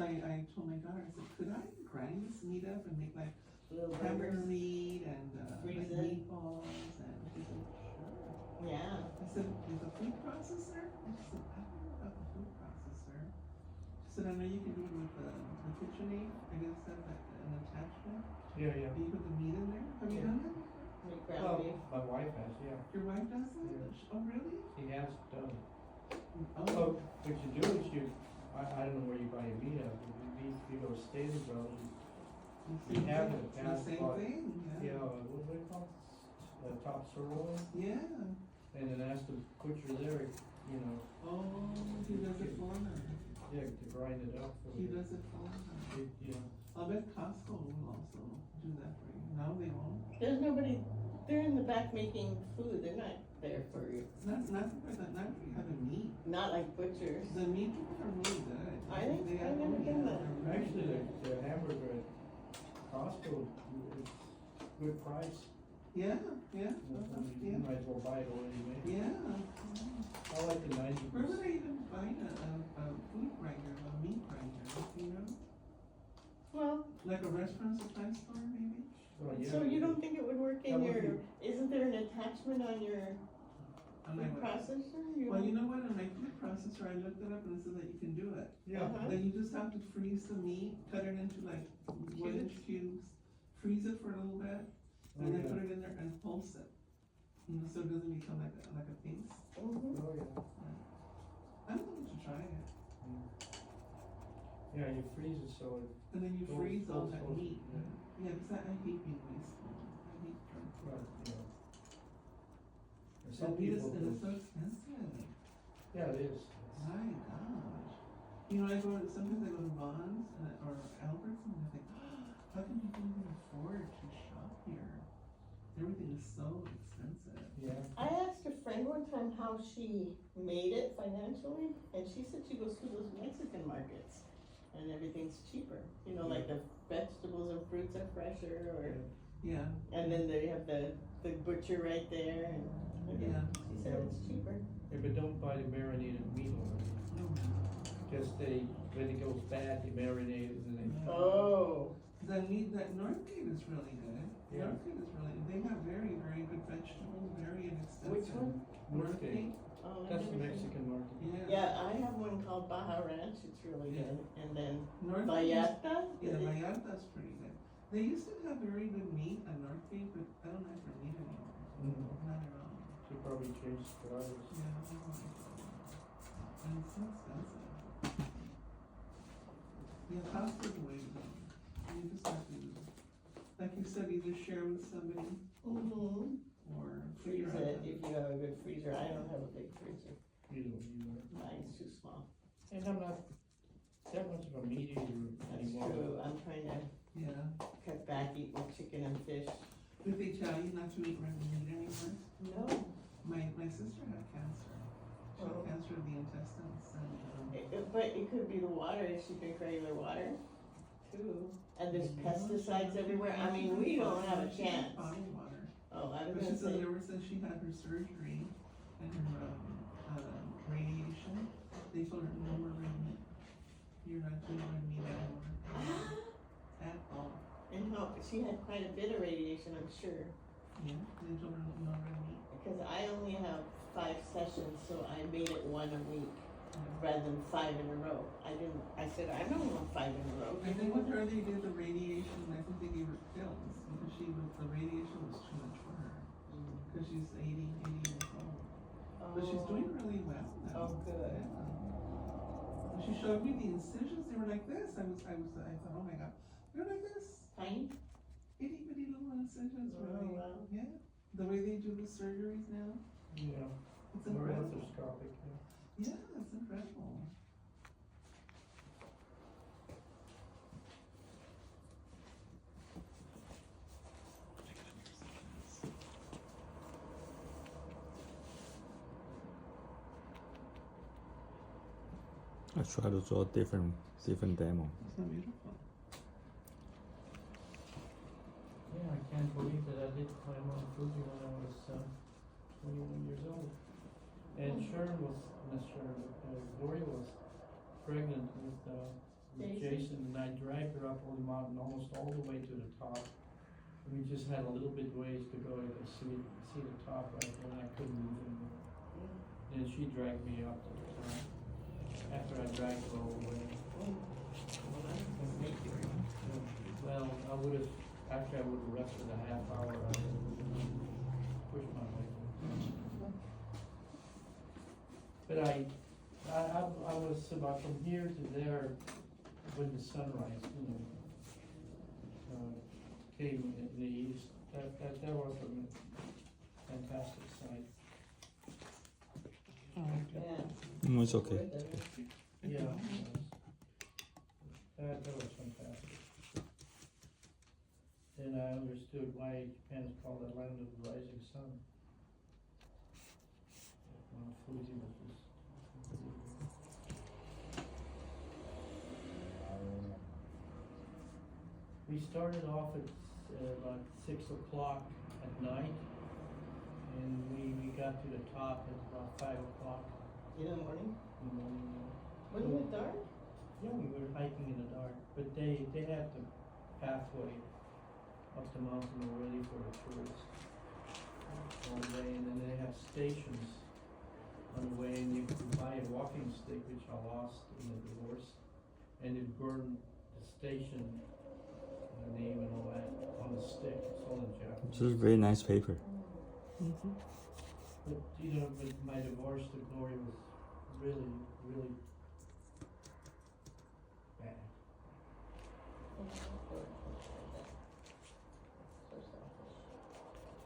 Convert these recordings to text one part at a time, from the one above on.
So I told my daughter, I said, could I grind this meat up and make like Little hamburger burgers. meat and like Freeze it. meatballs? And she said, sure. Yeah. I said, is a food processor? And she said, I don't know about the food processor. She said, I know you can do it with the KitchenAid. I guess that's like an attachment. Yeah, yeah. You put the meat in there. Have you Yeah. done that before? Make ground Well, beef. my wife has, yeah. Your wife does that? Yeah. Oh, really? She has done it. Oh, Oh, what you do is I don't know where you buy your meat at, but you go to State Brothers, you have it, the that's same what- thing. yeah, what do they call it? Top sirloin, Yeah. and then ask the butcher there, you know, Oh, he does it for her. yeah, to grind it up for He you. does it for her. You know, I'll bet Costco will also do that for you. No, they won't. There's nobody, they're in the back making food, they're not there for you. Not for that, not for having meat. Not like butchers. The meat people are really good. Are they? They I've are- never yeah, done that. they're really actually, good. the hamburger at Costco, it's good price. Yeah, yeah, You yeah, might as well buy it already made. yeah. I like the 90%. Where would I even find a food grinder, a meat grinder, you know? Well, Like a restaurant supply store, maybe? Oh, yeah. so you don't think it would work in That would your, isn't there an attachment on your On my food web- processor? Well, you know what, on my food processor, I looked it up and it said that you can do it. Yeah. Uh-huh. Then you just have to freeze the meat, cut it into like 1-inch cubes, freeze it for a little bit, and then Okay. put it in there and pulse it. You know, so it doesn't become like a paste. Mhm. Oh, yeah. I'm going to try it. Yeah, you freeze it so it, And then you Those- freeze all those- that those- meat. yeah. Yeah, because I hate being wasteful. I hate junk food. right, yeah. And And some meat is, people, and it's do- so expensive. yeah, it is. My gosh. You know, sometimes I go to Vons or Albertsons and I think, how can people even afford to shop here? Everything is so expensive. Yeah. I asked a friend one time how she made it financially, and she said she goes to those Mexican markets and everything's cheaper. You know, like the vegetables and fruits are fresher, or Yeah, and then they have the butcher right there, and yeah. she said it's cheaper. Yeah, but don't buy the marinated meat already. Just when it goes bad, you marinate it and then. Oh, The meat, that Northgate is really good. Yeah. Northgate is really, they have very, very good vegetables, very inexpensive. which one? Northgate, Oh, I've That's the never seen- Mexican market. yeah. Yeah, I have one called Baja Ranch. It's really Yeah. good, and then Northgate is- Vallarta. Yeah, Vallarta's pretty good. They used to have very good meat at Northgate, but I don't like their meat anymore. Mhm. Not at all. Should probably change the price. Yeah, I don't like it. And it's so expensive. Yeah, Costco's the way to go. You just have to, like you said, either share with somebody Mm-hmm. or Freeze figure out it how- if you have a good freezer. I don't have a big freezer. Either. Mine's too small. And I'm not that much of a meat eater That's anymore. true. I'm trying to Yeah. cut back eating chicken and fish. Did they tell you not to eat red meat anymore? No. My sister had cancer. She had Oh. cancer of the intestines and, But it could be the water. If she drank regular water, too. And there's pesticides everywhere. I mean, we don't have a She drank chance. bottled water. Oh, I was But she gonna said say. ever since she had her surgery and her, radiation, they told her no more red meat. You're not doing red meat anymore. At all. And how she had quite a bit of radiation, I'm sure. Yeah, they told her no red meat. Because I only have 5 sessions, so I made it 1 a week Yeah. rather than 5 in a row. I said I don't want 5 in a row. I think with her, they did the radiation, I think they gave her pills, because the radiation was too much for her, because she's 80 years old. But she's doing really well now. Oh, good. Yeah. When she showed me the incisions, they were like this, I thought, oh my god, they're like this, Tiny? itty bitty little incisions, Oh, really, wow. yeah. The way they do the surgeries now, Yeah. it's Or incredible. arthroscopic, yeah. Yeah, it's incredible. I try to draw different demo. It's so beautiful. Yeah, I can't believe that I did climb Mount Fuji when I was 21 years old. And Sharon was, not Sharon, Gloria was pregnant with with Jason, and I dragged her up on the mountain almost all the way to the top. And we just had a little bit ways to go, I could see the top right there, and I couldn't move anymore. Then she dragged me up to the top, after I dragged her all the way. Well, that doesn't make you. Well, I would've, after I would've rested a half hour, I would've pushed my way. But I was about from here to there when the sunrise, came in the east. That was a fantastic sight. Yeah. It's okay. Yeah, it was. That was fantastic. Then I understood why Japan is called the land of the rising sun. Fuji was just. We started off at about 6 o'clock at night, and we got to the top at about 5 o'clock In the morning? in the morning. Wasn't it dark? Yeah, we were hiking in the dark, but they have the pathway up the mountain already for the tourists all the way, and then they have stations on the way, and you can buy a walking stick, which I lost in the divorce, and it burned the station, the name and all that on the stick. It's all in Japanese. It's just very nice paper. But with my divorce, the glory was really, really bad.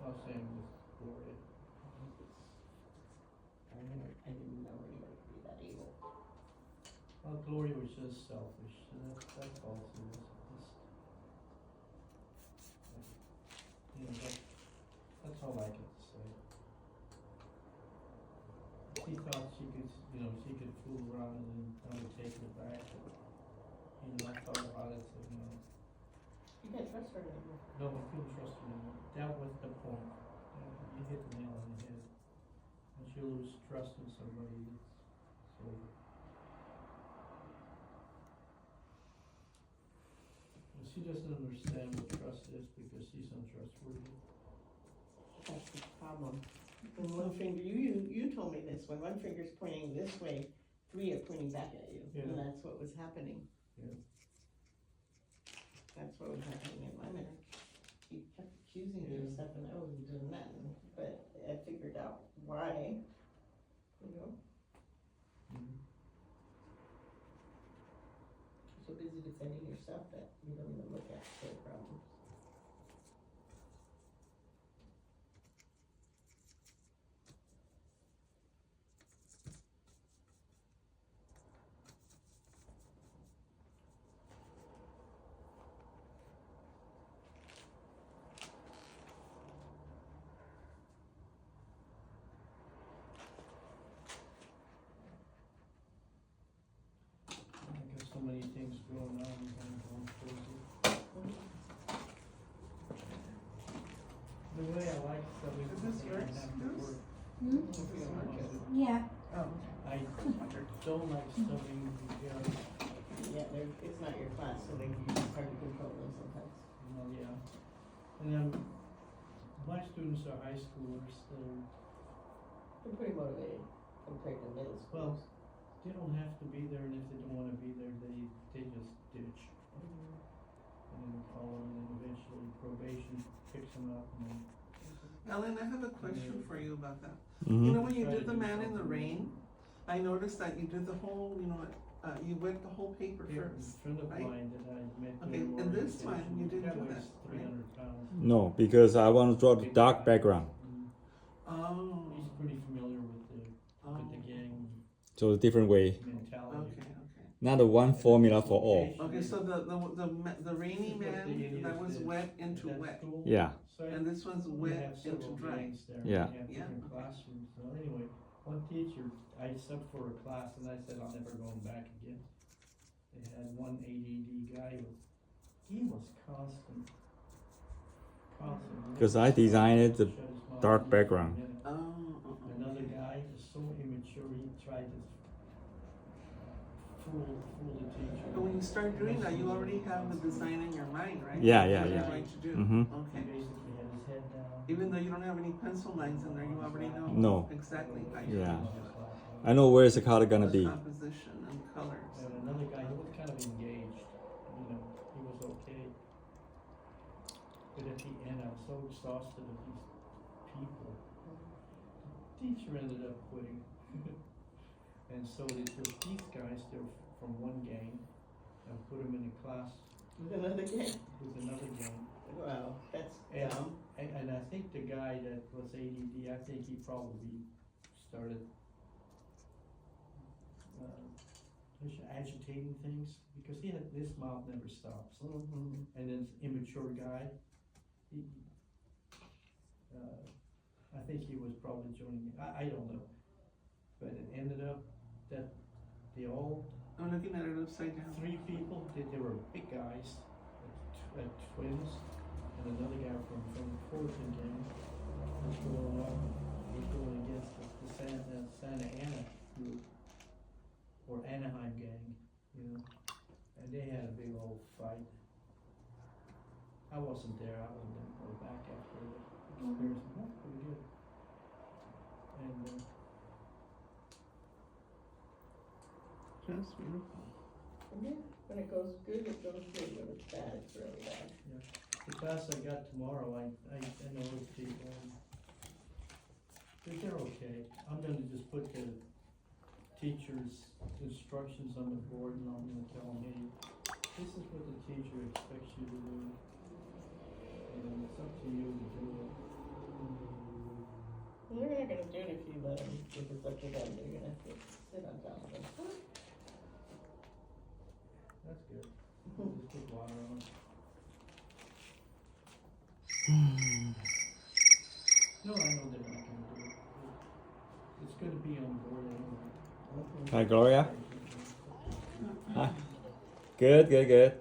I was saying with glory. I didn't know anybody could be that evil. Well, glory was just selfish. And that's all it was. That's all I could say. She thought she could fool around and take it back. I thought about it, so, You can't trust her anymore. no, I couldn't trust her anymore. That was the point. You hit the nail on the head. Once you lose trust in somebody, it's over. And she doesn't understand what trust is because she's untrustworthy. That's the problem. When one finger, you told me this, when one finger's pointing this way, 3 are pointing back at you. Yeah. And that's what was happening. Yeah. That's what was happening in my marriage. He kept accusing me of stuff and I wasn't doing that. But I figured out why, Mm-hmm. So busy defending yourself that you don't even look at their problems. I got so many things going on and going crazy. The way I like stuff Is this I yours, have to Bruce? work. Yeah. Oh, I don't like studying because, Yeah, it's not your class, so it's hard to control them sometimes. yeah. And then, my students are high schoolers, They're pretty motivated compared to middle well, schools. they don't have to be there, and if they don't wanna be there, they just ditch. And then call them, and then eventually probation picks them up, and then, Ellen, I have a question for you about that. Mm-hmm. You know when you Try did to the do man in the something. rain, I noticed that you did the whole, you wet the whole paper here, a first. friend of right? mine that I met Okay, during and this time orientation, you didn't that do weighs that, 300 pounds. No, because I want to draw the dark background. Oh. He's pretty familiar with Oh. the gang So a different way. mentality. Okay, okay. Not a one formula for all. Okay, so the rainy man, that was wet into That wet, school Yeah. site, and this one's we have wet several into dry. gangs there. Yeah. We have Yeah. different classrooms. So anyway, one teacher, I subbed for a class and I said, I'm never going back again. They had one ADD guy he was constant. Because I designed the Shut his mouth dark every background. minute. Oh. Another guy is so immature, he tried to fool the teacher. But when you start doing that, you already have the design in your mind, right? Yeah, What yeah, you're yeah. going to do. Mm-hmm. He Okay. basically had his head down. Even though you don't have any pencil lines in there, you already know No. exactly how you're Yeah. going to do it. I know where's the color gonna The be. composition and colors. And another guy, he was kind of engaged, you know, he was okay. But at the end, I was so exhausted of these people. The teacher ended up quitting. And so these guys, they're from one gang, and put them in a class With another game. with another gang. Wow, that's And, dumb. and I think the guy that was ADD, I think he probably started just agitating things, because his mouth never stops. Mm-hmm. And then immature guy, he, I think he was probably joining, I don't know. But it ended up that they all, I'm looking at it upside down. 3 people, they were big guys, twins, and another guy from the Fullerton gang was going against the Santa Ana group, or Anaheim gang, you know, and they had a big old fight. I wasn't there, I wasn't go back after the experience, and that's pretty good. And, Just beautiful. Yeah, when it goes good, it goes good. When it's bad, it's really bad. the class I got tomorrow, I know they're okay. I'm gonna just put the teacher's instructions on the board, and I'm gonna tell them, hey, this is what the teacher expects you to do. And it's up to you to do it. Well, they're not gonna do it if you let them. If it's up to them, they're gonna have to sit on top of them. That's good. Just put water on it. No, I know they're not gonna do it. It's gonna be on board anyway. Hi, Gloria. Hi. Good, good, good.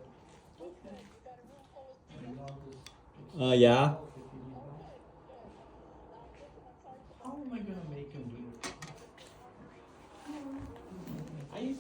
And I'll just Yeah. if you need help. How am I gonna make him do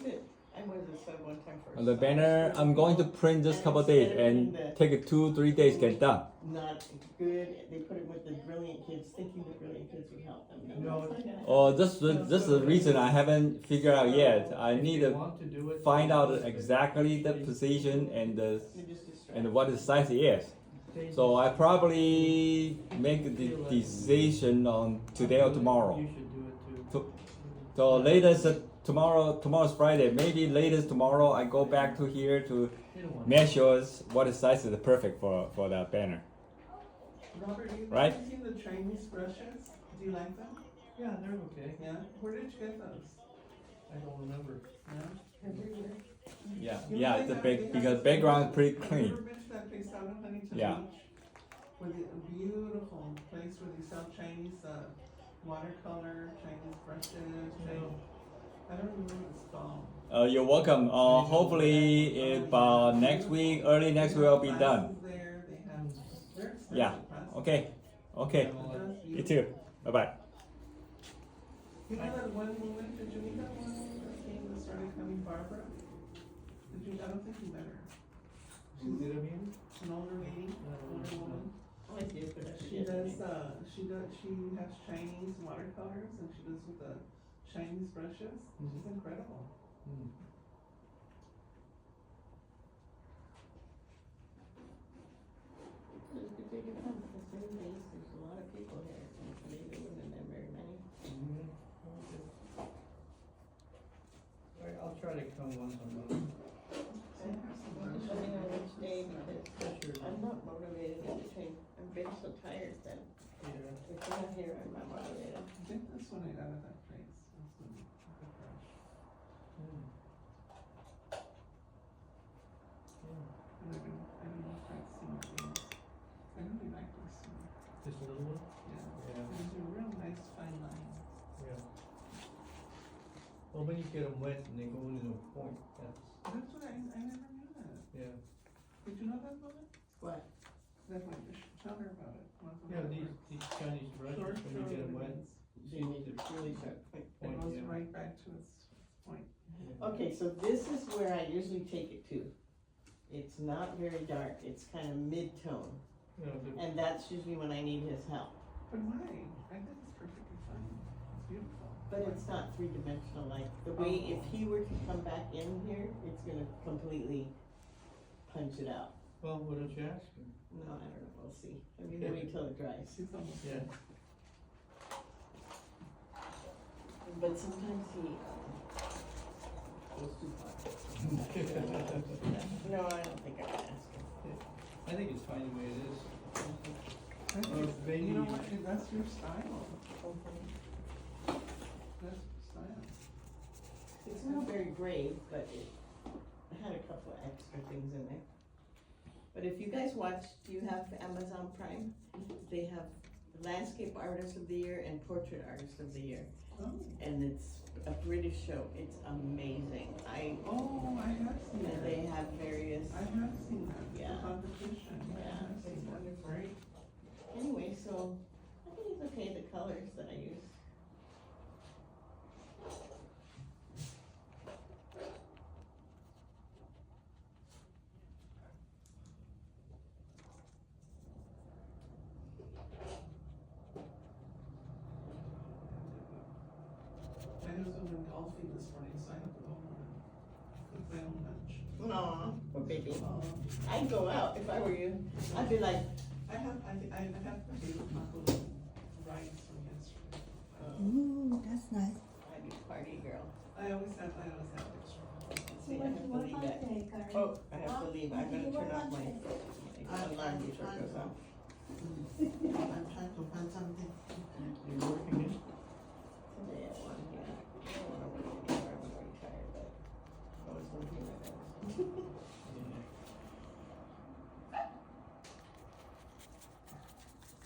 it? I was a sub one time for a The banner, I'm going to print this couple of days and take it 2-3 days get done. Not good. They put it with the brilliant kids, thinking the brilliant kids would help them. No. That's not gonna Oh, happen. this is the reason I haven't figured out yet. I If need you to want to do it, find out just exactly the position and They just distract. and what the size is. they So I probably make the decision on today or tomorrow. You should do it too. So latest tomorrow's Friday. Maybe latest tomorrow I go back to here to They don't want measure what size is perfect for the banner. Robert, you've Right? seen the Chinese brushes? Do you like them? Yeah, they're okay. Yeah. Where did you get those? I don't remember. Yeah. Everywhere. Yeah, You know yeah, they it's a have- big they have because this background is pretty Have you clean. ever been to that place out in Huntington Yeah. Beach? Where a beautiful place where they sell Chinese watercolor, Chinese brushes, Chinese. I don't remember what it's called. You're welcome. Hopefully, if next week, early next week, I'll be done. Classes there, they have, they're expensive Yeah. classes. Okay. Okay. But that's You beautiful. too. Bye bye. You know that one woman, did you meet that one woman that came that started coming, Barbara? Did you, I don't think you met her. She's an older lady, older woman. I like this, but She has Chinese watercolors and she does with the Chinese brushes. She's incredible. Hmm. You could take it home. The same days, there's a lot of people here. And today there wasn't that very many. Mhm. Okay. Alright, I'll try to come once a month. Just let me know which day because Sure. I'm not motivated anything. I've been so tired that Yeah. if you're not here, I'm not motivated. I think this one I got at that place. This one, the brush. Hmm. Yeah. And I've been practicing my games. I really like this one. Just a little one? Yeah. Yeah. These are real nice fine lines. Yeah. Well, when you get them wet and they go into a point, that's, That's what I never knew that. yeah. Did you know that about it? What? That one, tell her about it. Yeah, these Chinese brushes, when you get them wet, So you need to really cut quick. It point, goes yeah. right back to its point. Yeah. Okay, so this is where I usually take it to. It's not very dark, it's kind of mid-tone, You know, the, and that's usually when I need his help. But why? I think it's perfectly fine. It's beautiful. But it's not three-dimensional, like, the way, if he were to come back in here, it's gonna completely punch it out. well, why don't you ask him? No, I don't know, we'll see. I mean, wait till it dries. She's almost. Yeah. But sometimes he, goes too far. No, I don't think I can ask him. I think it's fine the way it is. I think it's, maybe- you know what, that's your style. That's your style. It's not very brave, but it had a couple of extra things in there. But if you guys watch, do you have Amazon Prime? They have Landscape Artist of the Year and Portrait Artist of the Year. Oh, And it's a British show, it's amazing. oh, I have seen And that. they have various, I have seen that. Yeah. The competition. Yeah, I have it's seen that. wonderful. Right. anyway, so I think it's okay, the colors that I use. My husband went golfing this morning, so I have to go home and cook my own lunch. Aw, poor baby. I'd go out if I were you. I'd be like, I have potato taco rice from yesterday. Ooh, that's nice. I'd be party girl. I always have extra. See, I have to leave that. Oh, I have to leave. I'm gonna turn off my alarm before it goes off. I'm trying to find something. You're working it? Today I want to, I don't wanna work anymore, I wanna retire, but I always wanna pay my bills.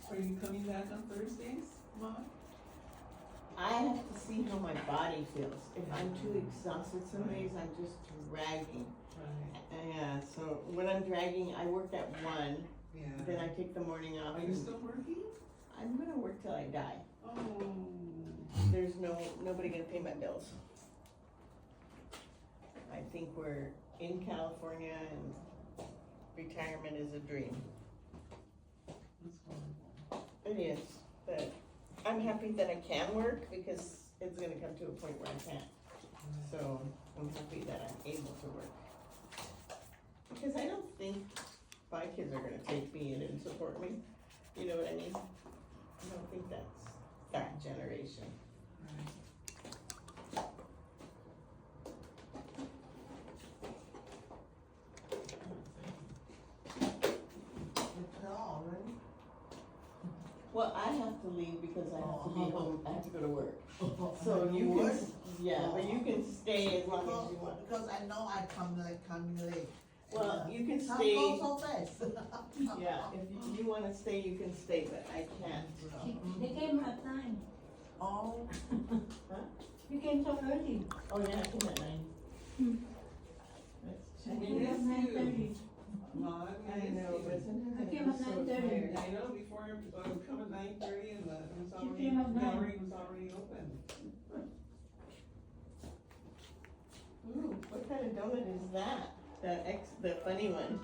Are you coming back on Thursdays, Mom? I have to see how my body feels. If I'm too exhausted, some days I'm just dragging. Right. Yeah, so when I'm dragging, I work at 1, Yeah. then I take the morning off. Are you still working? I'm gonna work till I die. Oh. There's nobody gonna pay my bills. I think we're in California and retirement is a dream. That's horrible. It is, but I'm happy that I can work because it's gonna come to a point where I can't. So I'm happy that I'm able to work. Because I don't think my kids are gonna take me in and support me. You know what I mean? I don't think that's that generation. Right. Well, I have to leave because I have to be home, I have to go to work. So you can, yeah, but you can stay as long as you want. Because I know I come late. Well, you can Time stay, goes so fast. yeah, if you wanna stay, you can stay, but I can't. They came at 9. Oh, You came so early. Oh, yeah, I came at 9. Hmm. That's I too came late. at 9:30. Mom, I know, but sometimes I I'm came at just so 9:30. tired. I know before I would come at 9:30 and it was She already, came at the 9. gallery was already open. Ooh, what kind of donut is that? The funny one.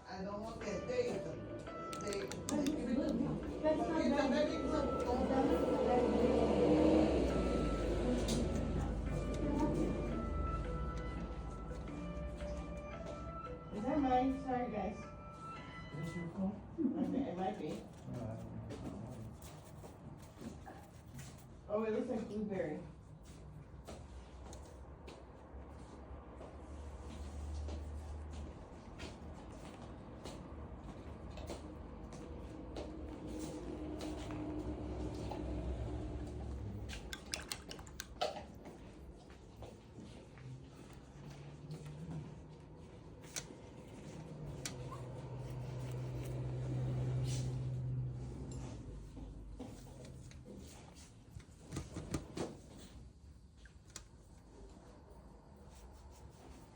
I don't want that day. That's not It's a bad. very good That's donut. not bad. Is that mine? Sorry, guys. Is this your phone? It might be. Oh, it looks like blueberry.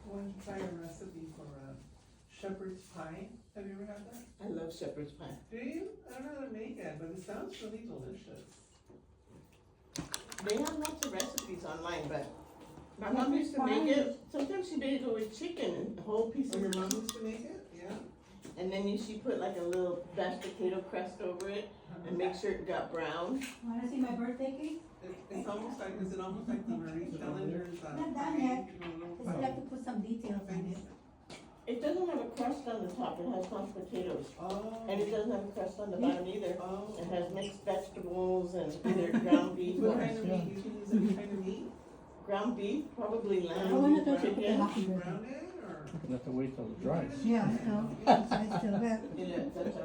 I wanted to try a recipe for shepherd's pie. Have you ever had that? I love shepherd's pie. Do you? I don't know how to make it, but it sounds really delicious. They have lots of recipes online, but My mom used to make it, sometimes she made it with chicken and whole piece So of your mom used to make it? Yeah? and then she put like a little mashed potato crust over it and make sure it got brown. Wanna see my birthday cake? It's almost like, is it almost like the Marie Callender's, Not done pie, yet. you know, little I still have to put some details on it. It doesn't have a crust on the top, it has mashed potatoes. Oh. And it doesn't have a crust on the bottom either. Oh. It has mixed vegetables and either ground beef What or kind of meat, you can use any kind of meat? ground beef, probably I lamb, wanna go to chicken. the You happy birthday. brown it, or? You have to wait till it dries. Yeah, I know. I still have. Yeah, that's